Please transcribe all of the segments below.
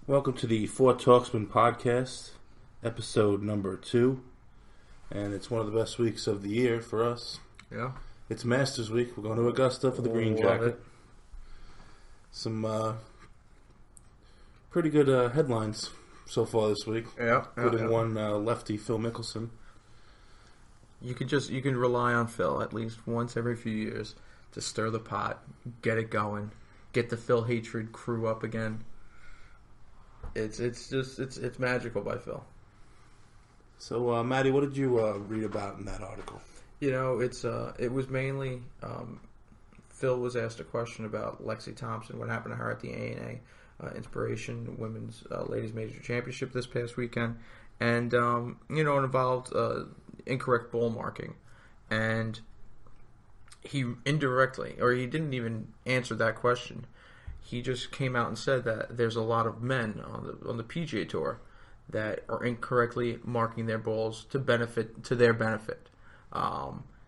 Welcome to the Talksmen podcast, episode number 2, and it's one of the best weeks of the year for us. Yeah. It's Masters Week. We're going to Augusta for the green jacket. Some pretty good headlines so far this week. Yeah. Including one lefty, Phil Mickelson. You can rely on Phil at least once every few years to stir the pot, get it going, get the Phil hatred crew up again. It's magical by Phil. So, Matty, what did you read about in that article? You know, it was mainly Phil was asked a question about Lexi Thompson, what happened to her at the ANA Inspiration Women's Ladies Major Championship this past weekend, and it involved incorrect ball marking, and he indirectly, or he didn't even answer that question. He just came out and said that there's a lot of men on the PGA Tour that are incorrectly marking their balls to their benefit.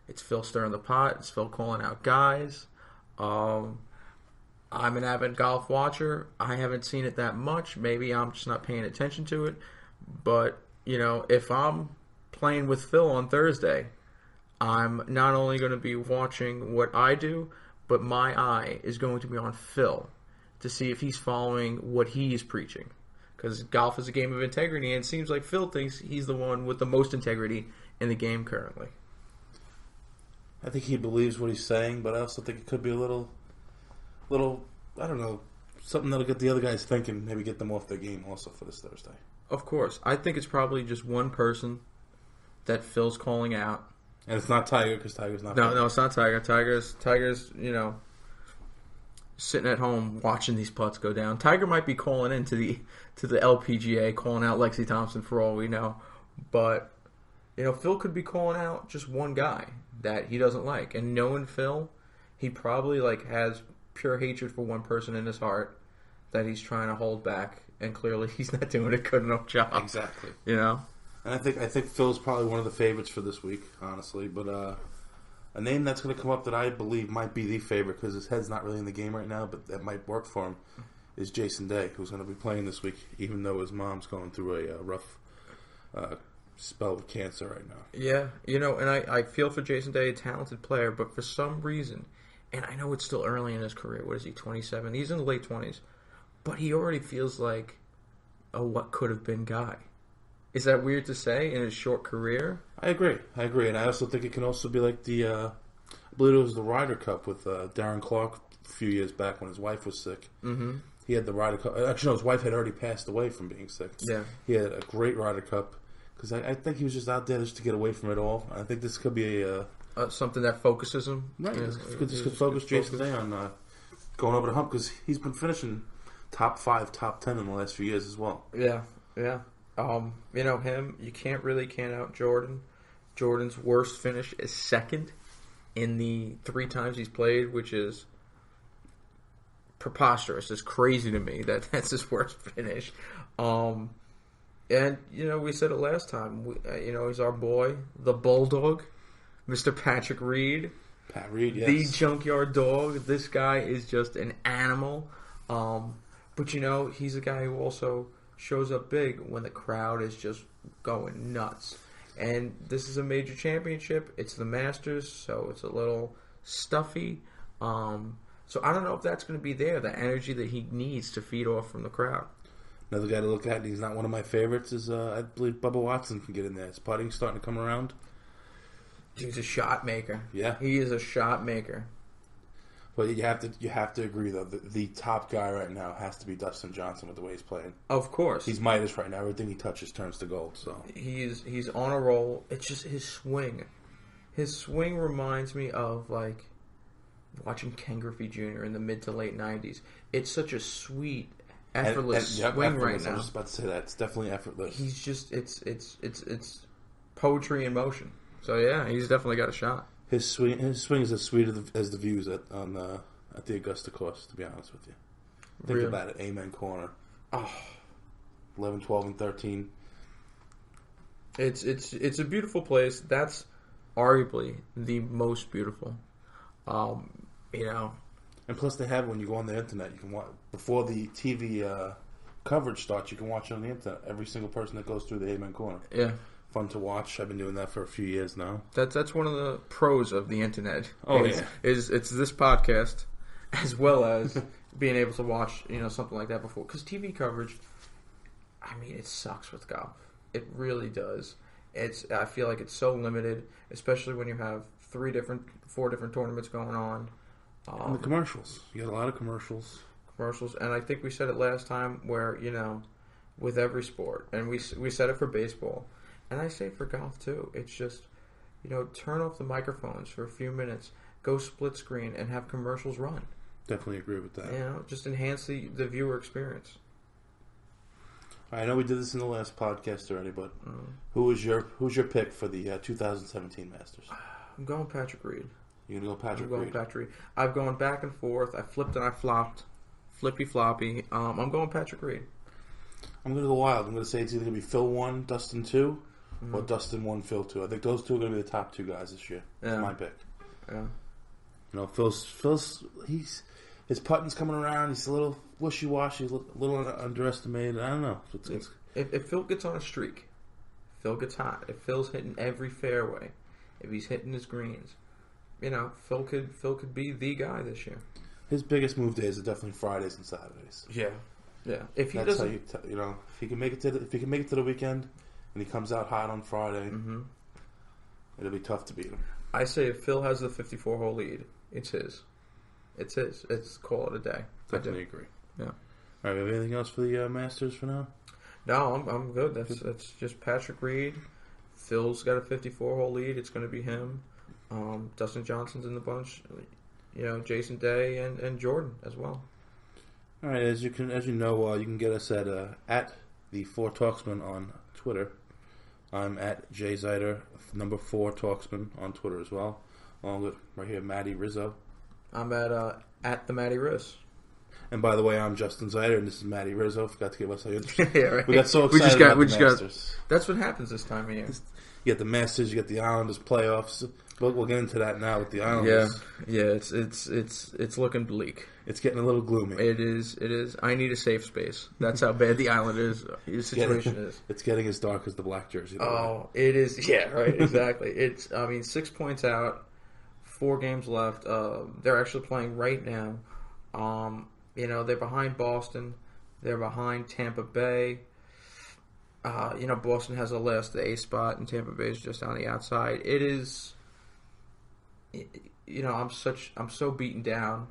It's Phil stirring the pot. It's Phil calling out guys. I'm an avid golf watcher. I haven't seen it that much. Maybe I'm just not paying attention to it. But, if I'm playing with Phil on Thursday, I'm not only going to be watching what I do, but my eye is going to be on Phil to see if he's following what he's preaching. Because golf is a game of integrity, and it seems like Phil thinks he's the one with the most integrity in the game currently. I think he believes what he's saying, but I also think it could be a little, I don't know, something that'll get the other guys thinking, maybe get them off their game also for this Thursday. Of course. I think it's probably just one person that Phil's calling out. And it's not Tiger, because Tiger's not... No, it's not Tiger. Tiger's, sitting at home watching these putts go down. Tiger might be calling into the LPGA, calling out Lexi Thompson for all we know. But, Phil could be calling out just one guy that he doesn't like. And knowing Phil, he probably has pure hatred for one person in his heart that he's trying to hold back. And clearly he's not doing a good enough job. Exactly. And I think Phil's probably one of the favorites for this week, honestly. But a name that's going to come up that I believe might be the favorite, because his head's not really in the game right now, but that might work for him, is Jason Day, who's going to be playing this week, even though his mom's going through a rough spell of cancer right now. Yeah, and I feel for Jason Day, a talented player, but for some reason, and I know it's still early in his career, what is he, 27? He's in the late 20s, but he already feels like a what could have been guy. Is that weird to say in his short career? I agree, and I also think it can also be like I believe it was the Ryder Cup with Darren Clark a few years back when his wife was sick. Mm-hmm. He had the Ryder Cup. Actually, no, his wife had already passed away from being sick. Yeah. He had a great Ryder Cup, because I think he was just out there just to get away from it all. I think this could be something that focuses him. Right, this could focus Jason Day on going over the hump, because he's been finishing top 5, top 10 in the last few years as well. Yeah. Him, you can't really count out Jordan. Jordan's worst finish is second in the 3 times he's played, which is preposterous. It's crazy to me that that's his worst finish. And, we said it last time. He's our boy, the Bulldog, Mr. Patrick Reed. Pat Reed, yes. The junkyard dog. This guy is just an animal. But, he's a guy who also shows up big when the crowd is just going nuts. And this is a major championship. It's the Masters, so it's a little stuffy. So I don't know if that's going to be there, the energy that he needs to feed off from the crowd. Another guy to look at, and he's not one of my favorites, is I believe Bubba Watson can get in there. His putting's starting to come around. He's a shot maker. Yeah. He is a shot maker. But you have to agree, though, the top guy right now has to be Dustin Johnson with the way he's playing. Of course. He's Midas right now. Everything he touches turns to gold. So he's on a roll. It's just his swing. His swing reminds me of, watching Ken Griffey Jr. in the mid to late 90s. It's such a sweet, effortless swing right now. I was just about to say that. It's definitely effortless. He's just, it's poetry in motion. So, yeah, he's definitely got a shot. His swing is as sweet as the views at the Augusta course, to be honest with you. Think about it. Amen Corner. 11, 12, and 13. It's a beautiful place. That's arguably the most beautiful. And plus, they have it when you go on the internet. You can watch before the TV coverage starts, you can watch it on the internet. Every single person that goes through the Amen Corner. Yeah. Fun to watch. I've been doing that for a few years now. That's one of the pros of the internet. Yeah. Is it's this podcast as well as being able to watch something like that before. Because TV coverage, I mean, it sucks with golf. It really does. I feel like it's so limited, especially when you have 4 different tournaments going on. And the commercials. You got a lot of commercials. And I think we said it last time where, with every sport, and we said it for baseball, and I say for golf too, it's just, turn off the microphones for a few minutes, go split screen, and have commercials run. Definitely agree with that. Just enhance the viewer experience. I know we did this in the last podcast already, but who's your pick for the 2017 Masters? I'm going Patrick Reed. You're going to go Patrick Reed? I'm going Patrick Reed. I've gone back and forth. I flipped and I flopped. Flippy floppy. I'm going Patrick Reed. I'm going to go wild. I'm going to say it's either going to be Phil 1, Dustin 2, or Dustin 1, Phil 2. I think those two are going to be the top 2 guys this year. Yeah. That's my pick. Yeah. Phil's his putting's coming around. He's a little wishy-washy, a little underestimated. I don't know. If Phil gets on a streak, Phil gets hot. If Phil's hitting every fairway, if he's hitting his greens, Phil could be the guy this year. His biggest move days are definitely Fridays and Saturdays. Yeah. If he That's doesn't, how if he can make it to the weekend, and he comes out hot on Friday, it'll be tough to beat him. I say if Phil has the 54-hole lead, it's his. It's call it a day. Definitely agree. Yeah. All right. We have anything else for the Masters for now? No, I'm good. That's just Patrick Reed. Phil's got a 54-hole lead. It's going to be him. Dustin Johnson's in the bunch. Jason Day and Jordan as well. All right. As you know, you can get us at the 4 Talksmen on Twitter. I'm at Zydor, number 4 Talksmen on Twitter as well. Along with right here, Matty Rizzo. I'm at the Matty Rizz. And by the way, I'm Justin Zydor, and this is Matty Rizzo. Forgot to give us our intro. Yeah, right. We got so excited about the Masters. That's what happens this time of year. You get the Masters, you get the Islanders playoffs. We'll get into that now with the Islanders. Yeah. It's looking bleak. It's getting a little gloomy. It is. I need a safe space. That's how bad the Islanders situation is. It's getting as dark as the black jersey. Oh, it is. Yeah, right. Exactly. 6 points out. 4 games left. They're actually playing right now. They're behind Boston. They're behind Tampa Bay. Boston has the A spot, and Tampa Bay is just on the outside. It is. I'm so beaten down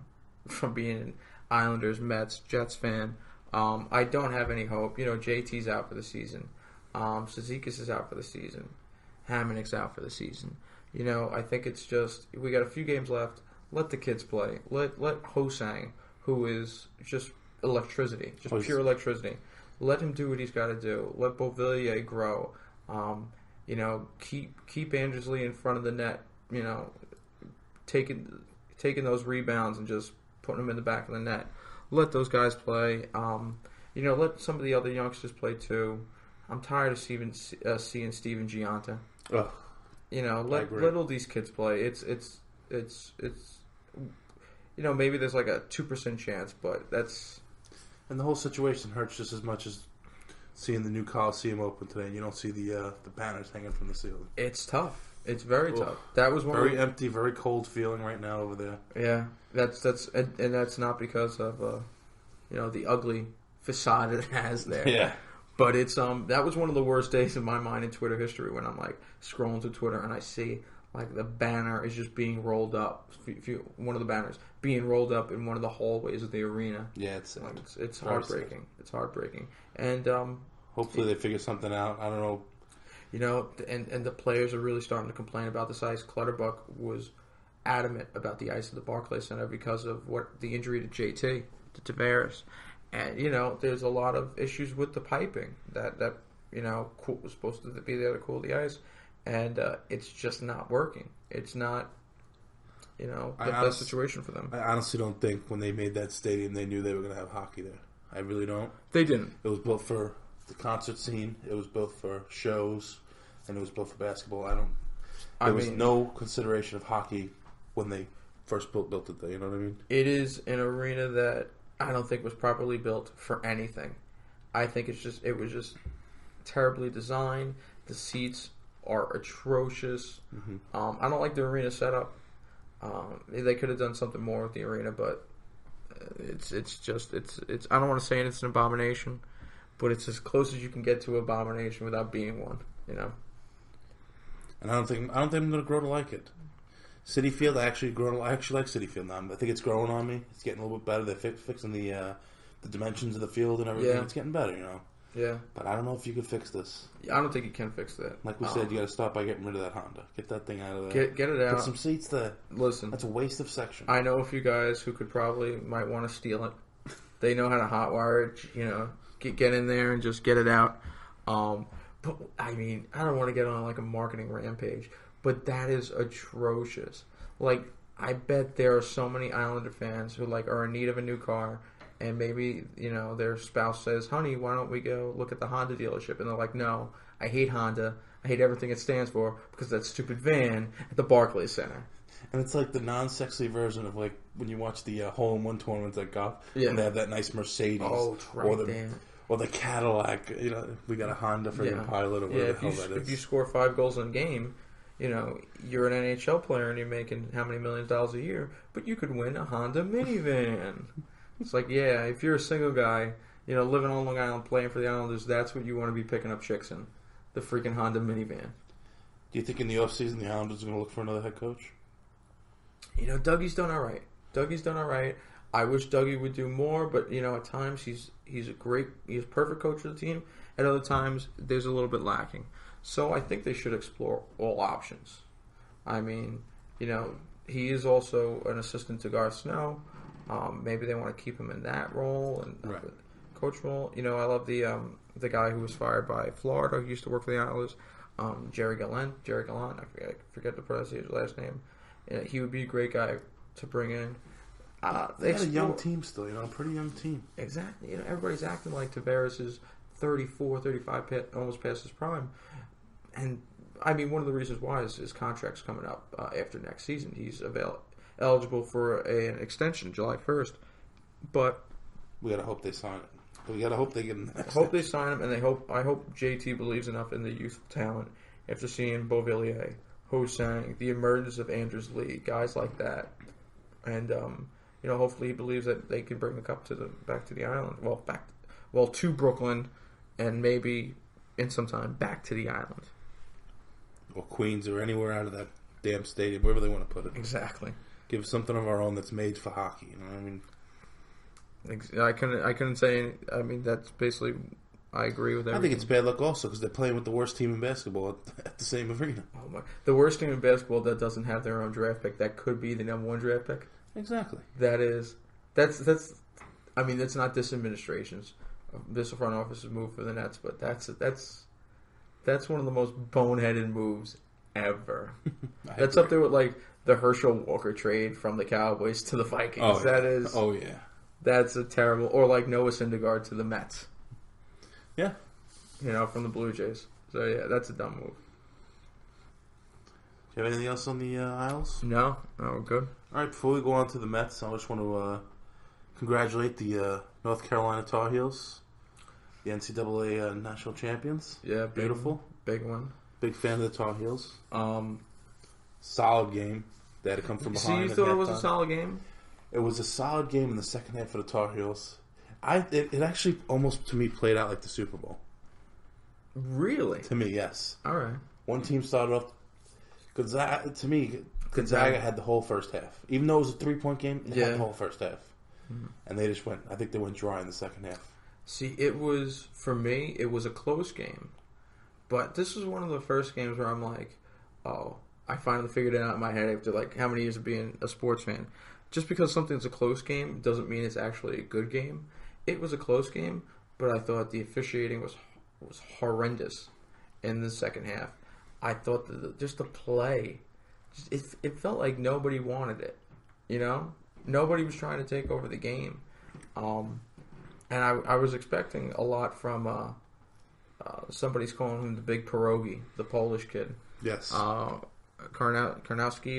from being an Islanders, Mets, Jets fan. I don't have any hope. JT's out for the season. Cizikas is out for the season. Hamonick's out for the season. I think it's just we got a few games left. Let the kids play. Let Hosang, who is just electricity, pure electricity. Let him do what he's got to do. Let Beauvillier grow. Keep Angesley in front of the net. Taking those rebounds and just putting them in the back of the net. Let those guys play. Let some of the other youngsters play too. I'm tired of seeing Steven Gianta. Ugh. Let all these kids play. It's maybe there's like a 2% chance, but that's. And the whole situation hurts just as much as seeing the new Coliseum open today. You don't see the banners hanging from the ceiling. It's tough. It's very tough. That was one very empty, very cold feeling right now over there. Yeah, that's not because of the ugly facade it has there. Yeah. But it's that was one of the worst days in my mind in Twitter history when I'm like scrolling through Twitter and I see like the banner is just being rolled up. One of the banners being rolled up in one of the hallways of the arena. Yeah, it's sad. Like, it's heartbreaking. Sad. It's heartbreaking. And hopefully they figure something out. I don't know. And the players are really starting to complain about this ice. Clutterbuck was adamant about the ice at the Barclays Center because of the injury to JT, to Tavares. And, there's a lot of issues with the piping that was supposed to be there to cool the ice. And it's just not working. It's not, the best situation for them. I honestly don't think when they made that stadium they knew they were going to have hockey there. I really don't. They didn't. It was built for the concert scene. It was built for shows. And it was built for basketball. There was no consideration of hockey when they first built it there. You know what I mean? It is an arena that I don't think was properly built for anything. I think it was just terribly designed. The seats are atrocious. Mm-hmm. I don't like the arena setup. They could have done something more with the arena, but it's I don't want to say it's an abomination, but it's as close as you can get to abomination without being one. You know. And I don't think I'm going to grow to like it. Citi Field, I actually like Citi Field now. I think it's growing on me. It's getting a little bit better. They're fixing the dimensions of the field and everything. Yeah. It's getting better, Yeah. But I don't know if you could fix this. I don't think you can fix that. Like we said, you got to start by getting rid of that Honda. Get that thing out of there. Get it out. Put some seats there. Listen, that's a waste of section. I know a few guys who could probably might want to steal it. They know how to hotwire it. Get in there and just get it out. But I mean, I don't want to get on like a marketing rampage, but that is atrocious. Like, I bet there are so many Islander fans who like are in need of a new car, and maybe their spouse says, "Honey, why don't we go look at the Honda dealership?" And they're like, "No, I hate Honda. I hate everything it stands for because of that stupid van at the Barclays Center." And it's like the non-sexy version of like when you watch the hole-in-one tournaments at golf, and they have that nice Mercedes, or the Cadillac. We got a Honda for your Pilot or whatever the hell that is. If you score 5 goals in a game, you're an NHL player and you're making how many millions of dollars a year, but you could win a Honda minivan. It's like, if you're a single guy, living on Long Island playing for the Islanders, that's what you want to be picking up chicks in, the freaking Honda minivan. Do you think in the offseason the Islanders are going to look for another head coach? Dougie's done all right. I wish Dougie would do more, but at times he's a perfect coach for the team. At other times, there's a little bit lacking. So I think they should explore all options. I mean, he is also an assistant to Garth Snow. Maybe they want to keep him in that role and the coach role. I love the guy who was fired by Florida, who used to work for the Islanders, Jerry Gallant. I forget to pronounce his last name. He would be a great guy to bring in. They had a young team still, a pretty young team. Exactly. Everybody's acting like Tavares is 34, 35, almost past his prime. And, I mean, one of the reasons why is his contract's coming up after next season. He's eligible for an extension July 1st. But we got to hope they sign it. We got to hope they get him. Hope they sign him, and I hope JT believes enough in the youthful talent after seeing Beauvillier, Ho-Sang, the emergence of Anders Lee, guys like that. And, hopefully he believes that they can bring the cup back to the island. Well, to Brooklyn, and maybe in some time back to the island. Or Queens, or anywhere out of that damn stadium, wherever they want to put it. Exactly. Give us something of our own that's made for hockey. You know what I mean? I couldn't say. I mean, that's basically. I agree with everything. I think it's bad luck also because they're playing with the worst team in basketball at the same arena. Oh my! The worst team in basketball that doesn't have their own draft pick that could be the number 1 draft pick. Exactly. That's. I mean, that's not this administration's. This front office's move for the Nets, but that's one of the most boneheaded moves ever. That's up there with like the Herschel Walker trade from the Cowboys to the Vikings. That's a terrible. Or like Noah Syndergaard to the Mets. Yeah. From the Blue Jays. So yeah, that's a dumb move. Do you have anything else on the Isles? No, we're good. All right, before we go on to the Mets, I just want to congratulate the North Carolina Tar Heels, the NCAA national champions. Yeah, beautiful, big one. Big fan of the Tar Heels. Solid game. They had to come from behind. So you thought it was a solid game? It was a solid game in the second half for the Tar Heels. It actually almost to me played out like the Super Bowl. Really? To me, yes. All right. One team started off. Gonzaga had the whole first half. Even though it was a 3-point game, they had the whole first half. Mm-hmm. And they just went, I think they went dry in the second half. See, for me, it was a close game. But this was one of the first games where I'm like, oh, I finally figured it out in my head after like how many years of being a sports fan. Just because something's a close game doesn't mean it's actually a good game. It was a close game, but I thought the officiating was horrendous in the second half. I thought just the play, it felt like nobody wanted it. Nobody was trying to take over the game, and I was expecting a lot from somebody's calling him the Big Pierogi, the Polish kid. Yes, Karnowski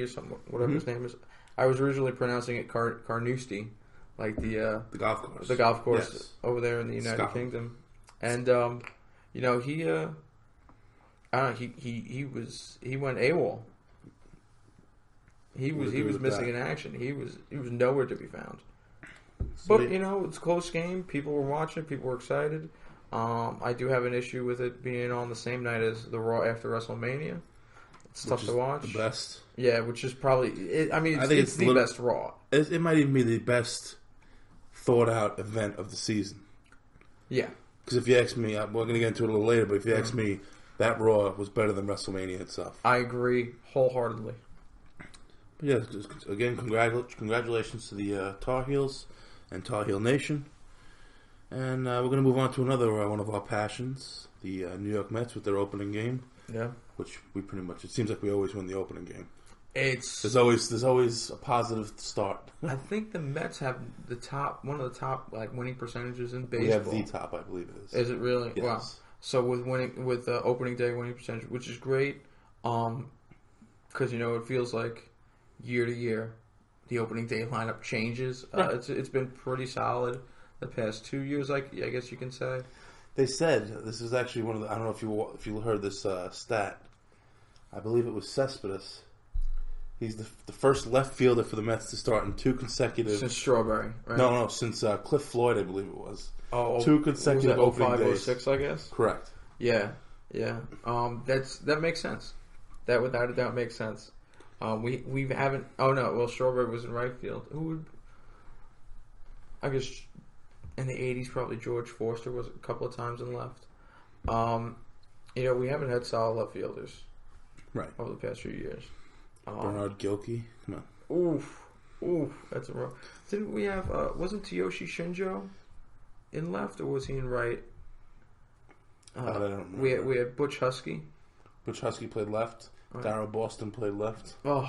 or something, whatever his name is. I was originally pronouncing it Carnoustie, like the golf course. The golf course over there in the United Kingdom. And you know, I don't know, he went AWOL. He was missing in action. He was nowhere to be found. So But you know, it's a close game. People were watching. People were excited. I do have an issue with it being on the same night as the Raw after WrestleMania. It's tough to watch. The best. Yeah, which is probably. I think it's the best Raw. It might even be the best thought out event of the season. Yeah. Because if you ask me, we're going to get into it a little later, but if you ask me, that Raw was better than WrestleMania itself. I agree wholeheartedly. But yeah, again, congratulations to the Tar Heels and Tar Heel Nation. And we're going to move on to another one of our passions, the New York Mets with their opening game. Yeah. Which we pretty much, it seems like we always win the opening game. There's always a positive start. I think the Mets have one of the top winning percentages in baseball. We have the top, I believe it is. Is it really? Yes. Wow. So with opening day winning percentage, which is great, because you know it feels like year to year the opening day lineup changes. Right. It's been pretty solid the past 2 years. I guess you can say. They said this is actually one of the. I don't know if you heard this stat. I believe it was Cespedes. He's the first left fielder for the Mets to start in 2 consecutive. Since Strawberry, right? No, since Cliff Floyd, I believe it was. Oh, 2 consecutive opening 05, days. 06, I guess. Correct. Yeah. That makes sense. That without a doubt makes sense. We haven't. Oh no, well Strawberry was in right field. Who would? I guess in the 80s, probably George Forster was a couple of times in left. You know, we haven't had solid left fielders Right. over the past few years. Bernard Gilkey. Come on. Oof, that's a rough. Didn't we have? Wasn't Tyoshi Shinjo in left, or was he in right? I don't know. We had Butch Husky. Butch Husky played left. Right. Darryl Boston played left. Oh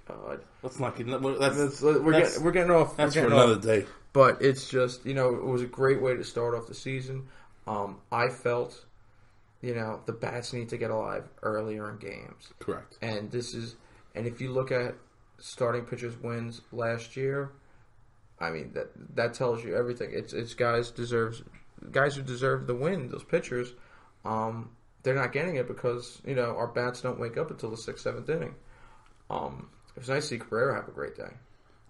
God. Let's not get. We're getting off. That's for another day. But it's just, you know, it was a great way to start off the season. I felt, you know, the bats need to get alive earlier in games. Correct. And if you look at starting pitchers' wins last year, I mean that tells you everything. It's guys who deserve the win. Those pitchers, they're not getting it because you know our bats don't wake up until the 6th, 7th inning. It was nice to see Cabrera have a great day.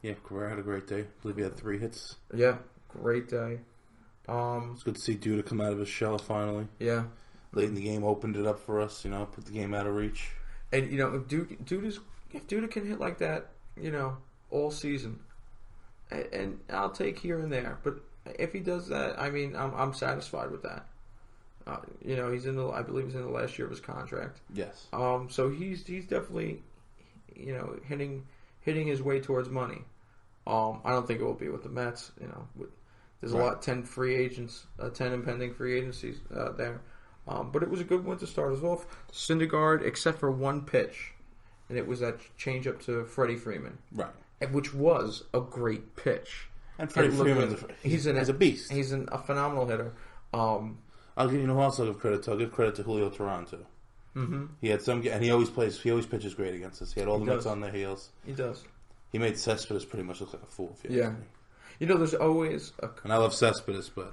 Yeah, Cabrera had a great day. I believe he had 3 hits. Yeah, great day. It's good to see Duda come out of his shell finally. Yeah. Late in the game, opened it up for us. You know, put the game out of reach. And you know, if Duda can hit like that, you know, all season, and I'll take here and there. But if he does that, I mean, I'm satisfied with that. You know, I believe he's in the last year of his contract. Yes. So he's definitely, you know, hitting his way towards money. I don't think it will be with the Mets. You know, there's a lot, 10 free agents, 10 impending free agencies there. But it was a good one to start us off. Syndergaard, except for one pitch, and it was that change up to Freddie Freeman, right? Which was a great pitch. And Freddie Freeman, he's a beast. He's a phenomenal hitter. I'll give you know who else I'll give credit to. I'll give credit to Julio Toronto. Mm-hmm. He had and he always pitches great against us. He had all the Mets on their heels. He does. He made Cespedes pretty much look like a fool. If you ask me. You know, there's always and I love Cespedes, but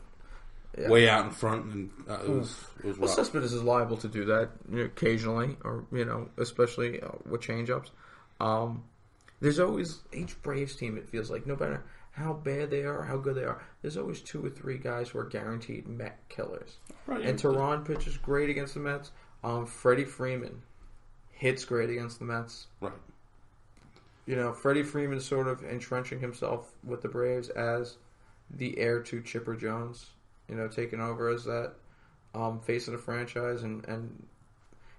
way out in front, and it was rough. Cespedes is liable to do that occasionally, or you know, especially with changeups. There's always each Braves team. It feels like no matter how bad they are or how good they are, there's always 2 or 3 guys who are guaranteed Met killers. Right. And Teheran pitches great against the Mets. Freddie Freeman hits great against the Mets. Right. You know, Freddie Freeman is sort of entrenching himself with the Braves as the heir to Chipper Jones. You know, taking over as that face of the franchise, and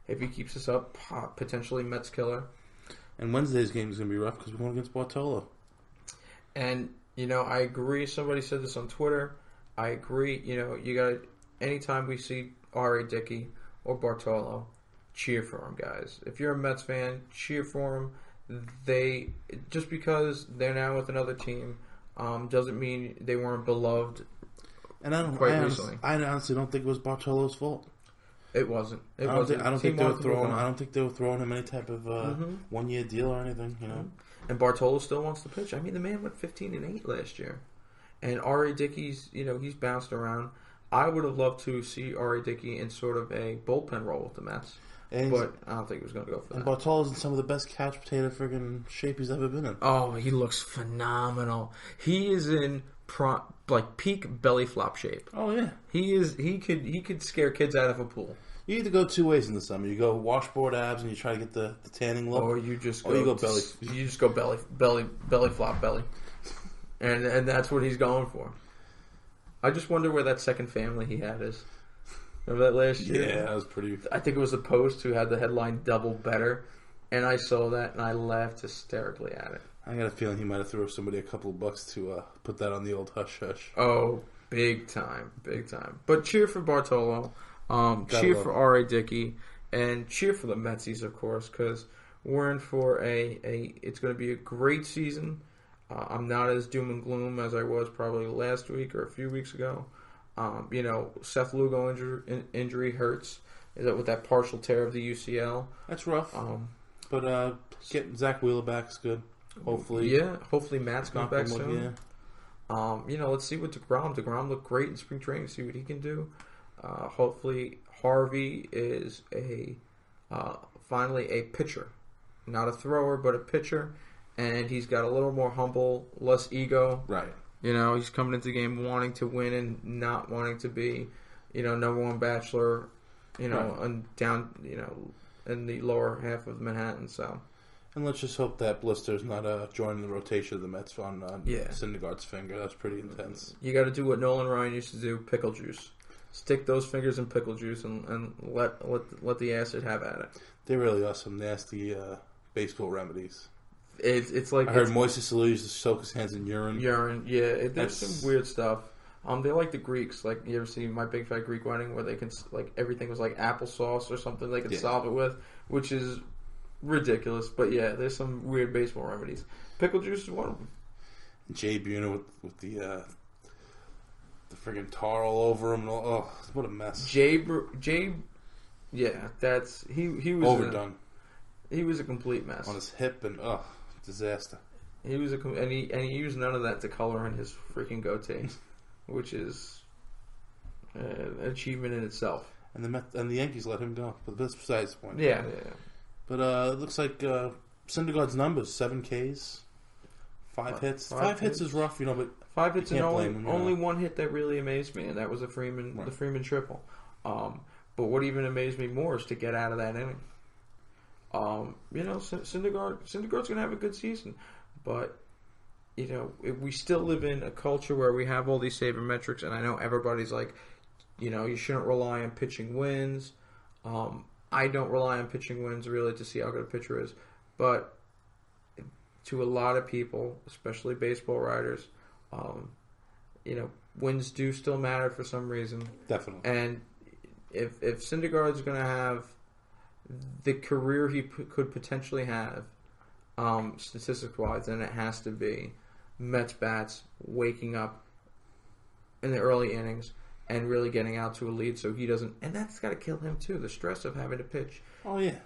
if he keeps this up, potentially Mets killer. And Wednesday's game is going to be rough because we're going against Bartolo. And you know, I agree. Somebody said this on Twitter. I agree. You know, you got anytime we see R.A. Dickey or Bartolo, cheer for them, guys. If you're a Mets fan, cheer for them. Just because they're now with another team doesn't mean they weren't beloved. And I honestly don't think it was Bartolo's fault. It wasn't. I don't think they were throwing him any type of 1-year deal or anything. You know. And Bartolo still wants to pitch. I mean, the man went 15-8 last year, and R.A. Dickey's, you know, he's bounced around, I would have loved to see R.A. Dickey in sort of a bullpen role with the Mets. But I don't think he was going to go for that. And Bartolo's in some of the best couch potato friggin' shape he's ever been in. Oh, he looks phenomenal. He is in peak belly flop shape. Oh yeah, he is. He could scare kids out of a pool. You either go two ways in the summer. You go washboard abs and you try to get the tanning look, or you just go, belly. You just go belly flop belly, and that's what he's going for. I just wonder where that second family he had is. Remember that last year? Yeah, that was pretty. I think it was the Post who had the headline "Double Better," and I saw that and I laughed hysterically at it. I got a feeling he might have thrown somebody a couple of bucks to put that on the old hush hush. Oh, big time. But cheer for Bartolo, cheer for R.A. Dickey, and cheer for the Metsies, of course, because we're in for it's going to be a great season. I'm not as doom and gloom as I was probably last week or a few weeks ago. Seth Lugo injury hurts. Is that with that partial tear of the UCL? That's rough. But getting Zach Wheeler back is good. Hopefully. Yeah, hopefully Matt's coming back soon. Yeah. Let's see what DeGrom looked great in spring training. See what he can do. Hopefully Harvey is finally a pitcher. Not a thrower, but a pitcher. And he's got a little more humble, less ego. Right. He's coming into the game wanting to win and not wanting to be, number one bachelor, right. and down, in the lower half of Manhattan. So, and let's just hope that Blister's not joining the rotation of the Mets on Syndergaard's finger. That's pretty intense. You got to do what Nolan Ryan used to do: pickle juice. Stick those fingers in pickle juice and let the acid have at it. They really are some nasty baseball remedies. It's like I heard Moises Alou used to soak his hands in urine. Yeah. There's some weird stuff. They're like the Greeks. Like, you ever see My Big Fat Greek Wedding, where they can everything was like applesauce or something they can solve it with, which is ridiculous. But yeah, there's some weird baseball remedies. Pickle juice is one of them. Jay Buhner with the friggin' tar all over him. Oh, what a mess. Jay, yeah, he was overdone. He was a complete mess on his hip and disaster. He was and he used none of that to color in his freaking goatee, which is an achievement in itself. And the Yankees let him go, but that's besides the point. Yeah. But it looks like Syndergaard's numbers: 7 Ks, 5 hits. 5 hits is rough, but 5 hits and only one hit that really amazed me, and that was the Freeman triple. But what even amazed me more is to get out of that inning. Syndergaard's going to have a good season, but we still live in a culture where we have all these sabermetrics, and I know everybody's like, you shouldn't rely on pitching wins. I don't rely on pitching wins really to see how good a pitcher is, but to a lot of people, especially baseball writers, wins do still matter for some reason. Definitely. And if Syndergaard's going to have the career he could potentially have, statistics-wise, then it has to be Mets bats waking up in the early innings and really getting out to a lead so he doesn't... And that's got to kill him, too, the stress of having to pitch. Oh, yeah.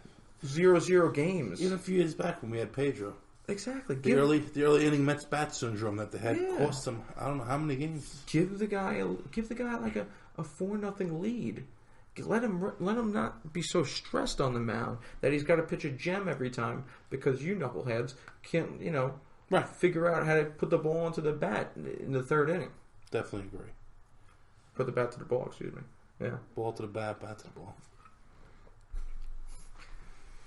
0-0 games. Even a few years back when we had Pedro. Exactly. The early inning Mets bat syndrome that they had cost them, I don't know how many games. Give the guy like a 4-0 lead. Let him not be so stressed on the mound that he's got to pitch a gem every time because you knuckleheads can't, figure out how to put the ball onto the bat in the third inning. Definitely agree. Put the bat to the ball, excuse me. Yeah. Ball to the bat, bat to the ball.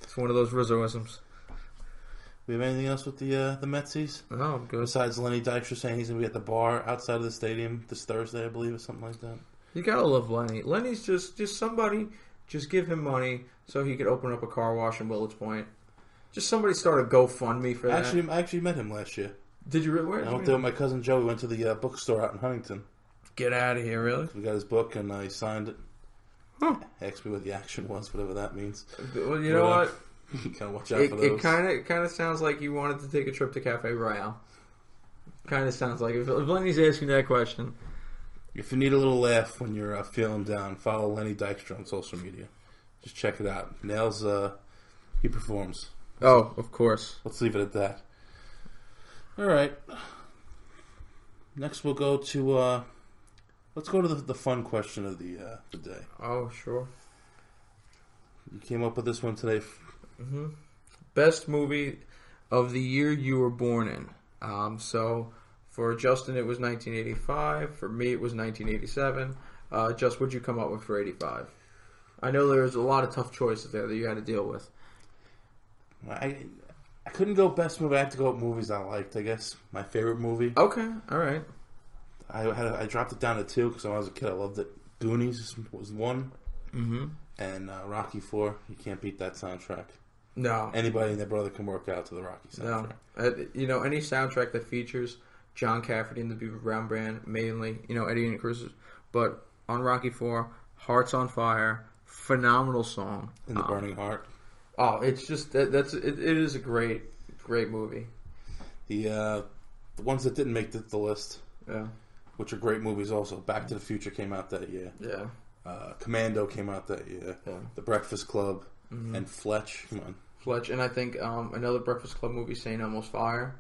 It's one of those Rizzoisms. We have anything else with the Metsies? No, I'm good. Besides Lenny Dykstra saying he's going to be at the bar outside of the stadium this Thursday, I believe, or something like that. You gotta love Lenny. Lenny's just somebody. Just give him money so he could open up a car wash in Willits Point. Just somebody start a GoFundMe for that. I actually met him last year. Did you really? I went there with my cousin Joe. We went to the bookstore out in Huntington. Get out of here, really? We got his book and he signed it. Huh. Asked me what the action was, whatever that means. Well, you know what? You gotta watch out for those. It kind of sounds like you wanted to take a trip to Cafe Royale. Kind of sounds like if Lenny's asking that question. If you need a little laugh when you're feeling down, follow Lenny Dykstra on social media. Just check it out. Nails, he performs. Oh, of course. Let's leave it at that. All right. Next, we'll go to Let's go to the fun question of the day. Oh, sure. You came up with this one today. Mm-hmm. Best movie of the year you were born in. So for Justin, it was 1985. For me, it was 1987. Just what'd you come up with for 85? I know there's a lot of tough choices there that you had to deal with. I couldn't go best movie. I had to go with movies I liked. I guess my favorite movie. Okay, all right. I dropped it down to 2 because when I was a kid I loved it. Goonies was 1. Mm-hmm. And Rocky 4. You can't beat that soundtrack. No. Anybody and their brother can work out to the Rocky soundtrack. No. Any soundtrack that features John Cafferty and the Beaver Brown Band, mainly, Eddie and Chris, but on Rocky 4, Hearts on Fire, phenomenal song. In the Burning Heart. Oh, it's just it is a great movie. The ones that didn't make the list, yeah, which are great movies also. Back to the Future came out that year. Yeah. Commando came out that year. Yeah. The Breakfast Club and Fletch. Come on, Fletch, and I think another Breakfast Club movie, St. Elmo's Fire.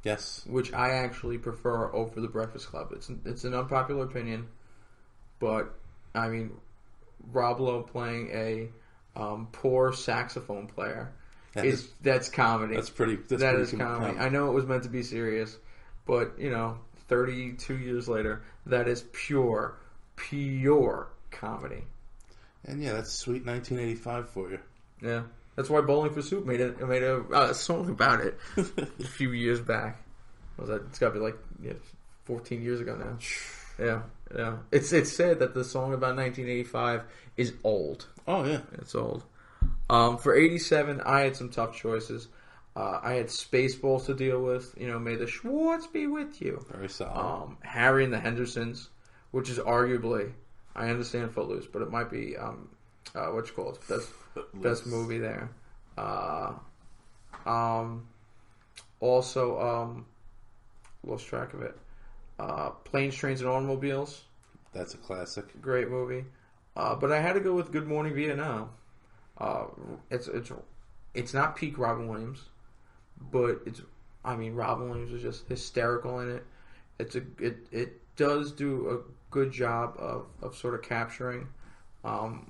Yes, which I actually prefer over the Breakfast Club. It's an unpopular opinion, but I mean, Rob Lowe playing a poor saxophone player that's comedy. That's pretty. That is comedy. I know it was meant to be serious, but 32 years later, that is pure comedy. And yeah, that's sweet 1985 for you. Yeah, that's why Bowling for Soup made a song about it a few years back. It's got to be like 14 years ago now. Yeah. It's said that the song about 1985 is old. Oh yeah, it's old. For 87, I had some tough choices. I had Spaceballs to deal with. May the Schwartz be with you. Very solid. Harry and the Hendersons, which is arguably, I understand Footloose, but it might be what you call it, best movie there. Also, lost track of it. Planes, Trains, and Automobiles. That's a classic. Great movie. But I had to go with Good Morning Vietnam. It's not peak Robin Williams, but Robin Williams was just hysterical in it. It does do a good job of sort of capturing, a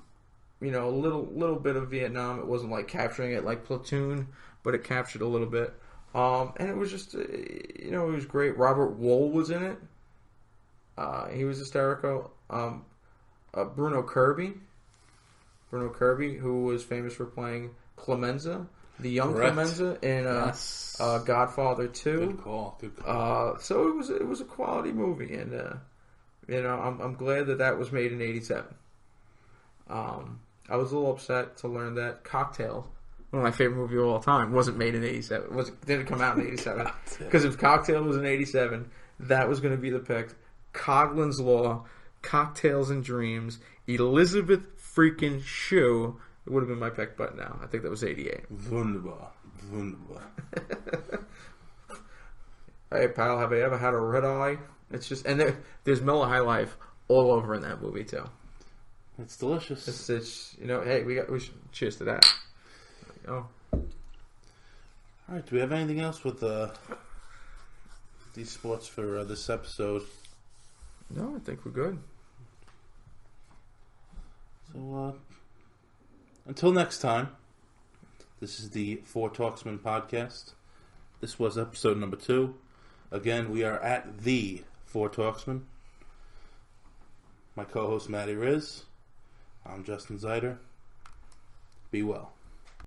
little bit of Vietnam. It wasn't like capturing it like Platoon, but it captured a little bit. And it was just, it was great. Robert Wool was in it. He was hysterical. Bruno Kirby, who was famous for playing Clemenza, the young Correct. Clemenza in Godfather 2. Good call. So it was a quality movie, and I'm glad that was made in 87. I was a little upset to learn that Cocktail, one of my favorite movies of all time, wasn't made in 87. Didn't come out in 87. Because if Cocktail was in 87, that was going to be the pick. Coughlin's Law, Cocktails and Dreams, Elizabeth freaking Shue. It would have been my pick, but no, I think that was 88. Wunderbar. Hey, pal, have you ever had a red eye? It's just, and there's Miller High Life all over in that movie too. It's delicious. It's hey, we should cheers to that. Oh. All right. Do we have anything else with these sports for this episode? No, I think we're good. So, until next time, this is the Four Talksmen podcast. This was episode number 2. Again, we are at the Four Talksmen. My co-host, Matty Rizz. I'm Justin Zydor. Be well.